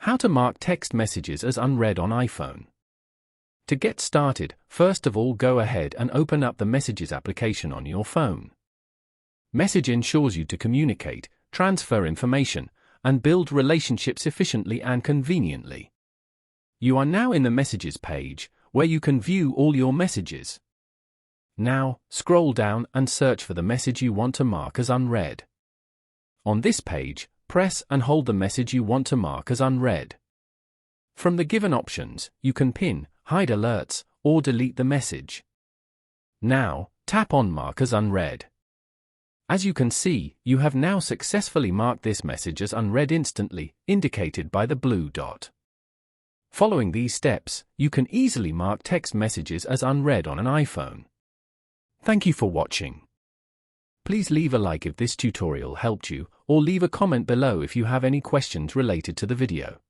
How to mark text messages as unread on iPhone. To get started, first of all go ahead and open up the Messages application on your phone. Message ensures you to communicate, transfer information, and build relationships efficiently and conveniently. You are now in the Messages page, where you can view all your messages. Now, scroll down and search for the message you want to mark as unread. On this page, press and hold the message you want to mark as unread. From the given options, you can pin, hide alerts, or delete the message. Now, tap on Mark as Unread. As you can see, you have now successfully marked this message as unread instantly, indicated by the blue dot. Following these steps, you can easily mark text messages as unread on an iPhone. Thank you for watching. Please leave a like if this tutorial helped you, or leave a comment below if you have any questions related to the video.